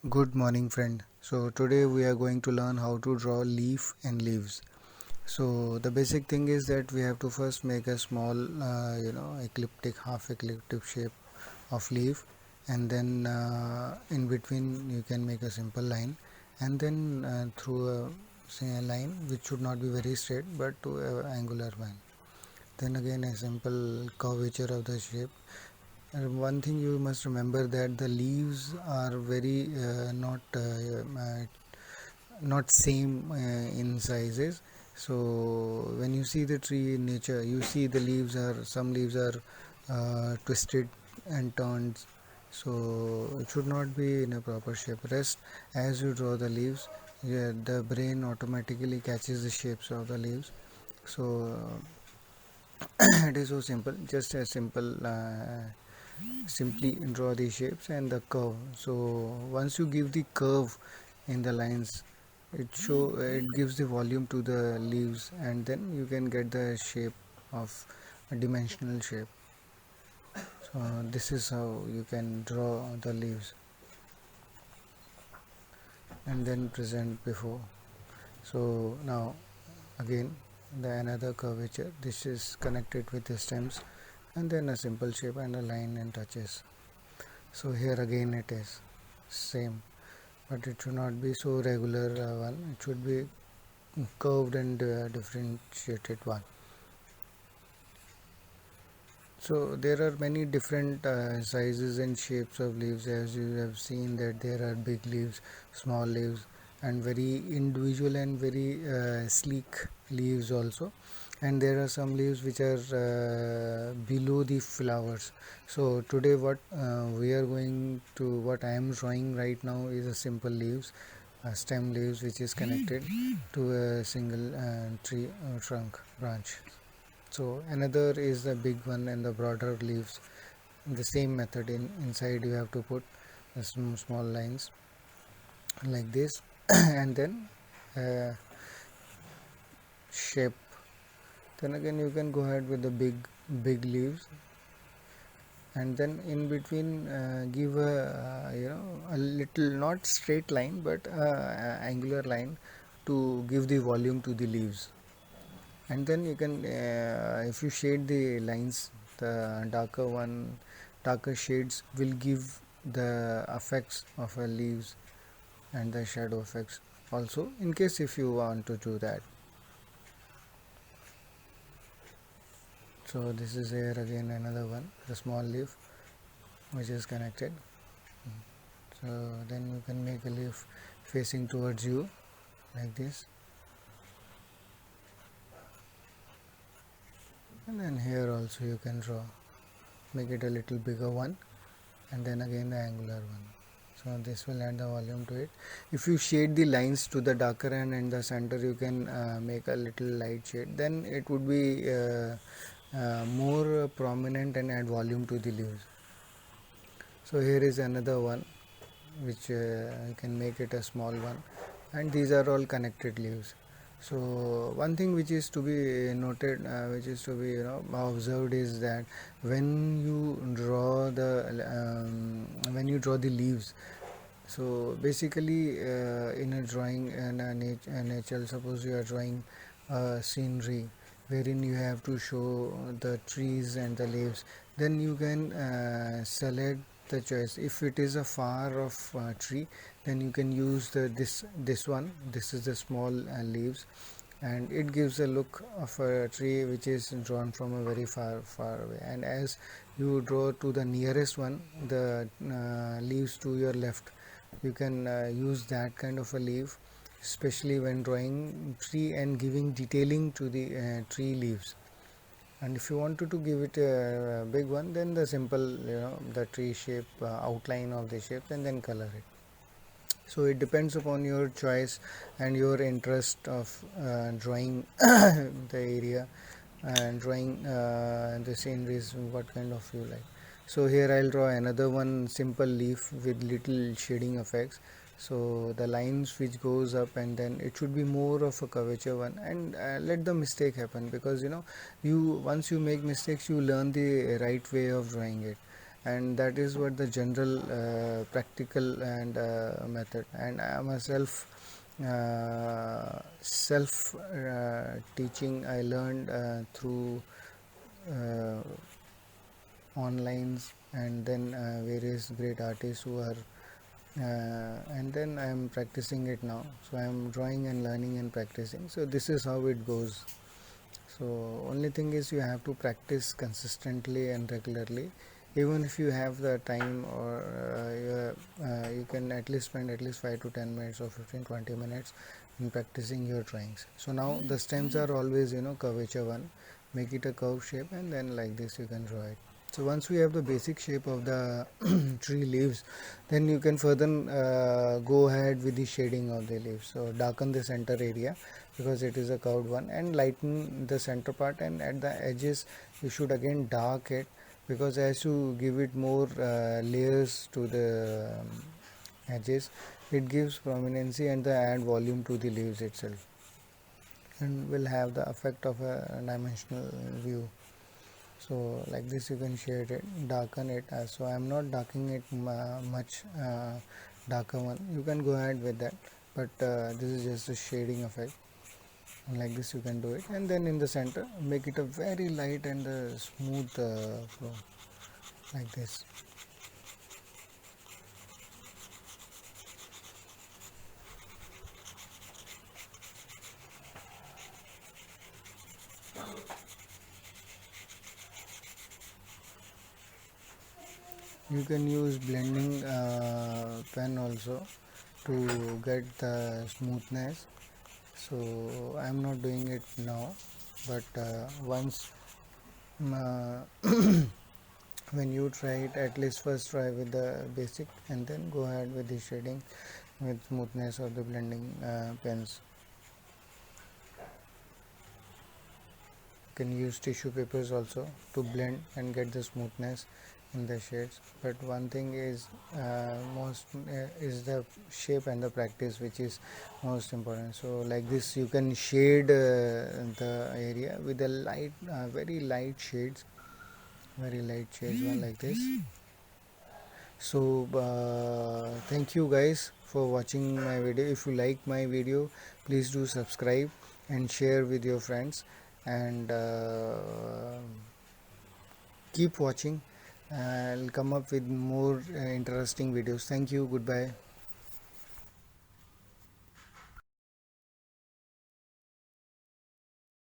Good morning, friend. So today we are going to learn how to draw leaf and leaves. So the basic thing is that we have to first make a small elliptic, half elliptic shape of leaf, and then in between you can make a simple line, and then through a line which should not be very straight but to a angular one. Then again a simple curvature of the shape. And one thing you must remember that the leaves are very not same in sizes. So when you see the tree in nature, you see the leaves are some leaves are twisted and turned, so it should not be in a proper shape. Rest, as you draw the leaves, yeah, the brain automatically catches the shapes of the leaves. So it is so simple, just a simple simply draw the shapes and the curve. So once you give the curve in the lines, it gives the volume to the leaves, and then you can get the shape of a dimensional shape. So this is how you can draw the leaves and then present before. So now again the another curvature, this is connected with the stems, and then a simple shape and a line and touches. So here again it is same, but it should not be so regular one, it should be curved and differentiated one. So there are many different sizes and shapes of leaves, as you have seen that there are big leaves, small leaves, and very individual and very sleek leaves also. And there are some leaves which are below the flowers. So today what I am drawing right now is a simple leaves, stem leaves, which is connected to a single tree trunk branch. So another is the big one and the broader leaves. The same method, inside you have to put some small lines like this and then shape. Then again you can go ahead with the big leaves, and then in between give a little, not straight line but angular line to give the volume to the leaves. And then you can if you shade the lines, the darker shades will give the effects of a leaves and the shadow effects also, in case if you want to do that. So this is here again another one, the small leaf which is connected. So then you can make a leaf facing towards you like this, and then here also you can draw, make it a little bigger one, and then again the angular one. So this will add the volume to it. If you shade the lines to the darker end and the center, you can make a little light shade, then it would be more prominent and add volume to the leaves. So here is another one which you can make it a small one, and these are all connected leaves. So one thing which is to be noted, which is to be observed, is that when you draw the leaves, so basically in a drawing and a nature, suppose you are drawing scenery wherein you have to show the trees and the leaves, then you can select the choice. If it is a far off tree, then you can use this one. This is the small leaves, and it gives a look of a tree which is drawn from a very far away. And as you draw to the nearest one, the leaves to your left, you can use that kind of a leaf, especially when drawing tree and giving detailing to the tree leaves. And if you wanted to give it a big one, then the simple the tree shape, outline of the shape, and then color it. So it depends upon your choice and your interest of drawing the area and drawing the sceneries, what kind of you like. So here I'll draw another one simple leaf with little shading effects. So the lines which goes up, and then it should be more of a curvature one, and let the mistake happen, because you once you make mistakes, you learn the right way of drawing it. and that is what the general practical and method. And I am a self teaching. I learned through uh, onlines, and then various great artists who are and then I am practicing it now. So I am drawing and learning and practicing. So this is how it goes. So only thing is you have to practice consistently and regularly. Even if you have the time, or you can at least spend at least 5 to 10 minutes or 15-20 minutes in practicing your drawings. So now the stems are always curvature one. Make it a curve shape, and then like this you can draw it. So once we have the basic shape of the tree leaves, then you can further go ahead with the shading of the leaves. So darken the center area because it is a curved one, and lighten the center part, and at the edges you should again dark it, because as you give it more layers to the edges, it gives prominency and the add volume to the leaves itself, and will have the effect of a dimensional view. So like this you can shade it, darken it. So I am not darkening it much darker one. You can go ahead with that, but this is just a shading effect. Like this you can do it, and then in the center make it a very light and smooth flow, like this. You can use blending pen also to get the smoothness. So I am not doing it now, but once uh, when you try it, at least first try with the basic, and then go ahead with the shading with smoothness of the blending pens. You can use tissue papers also to blend and get the smoothness in the shades. But one thing is most is the shape and the practice, which is most important. So like this you can shade the area with a light very light shades, very light shades one, like this. So thank you guys for watching my video. If you like my video, please do subscribe and share with your friends, and keep watching. I'll come up with more interesting videos. Thank you. Goodbye.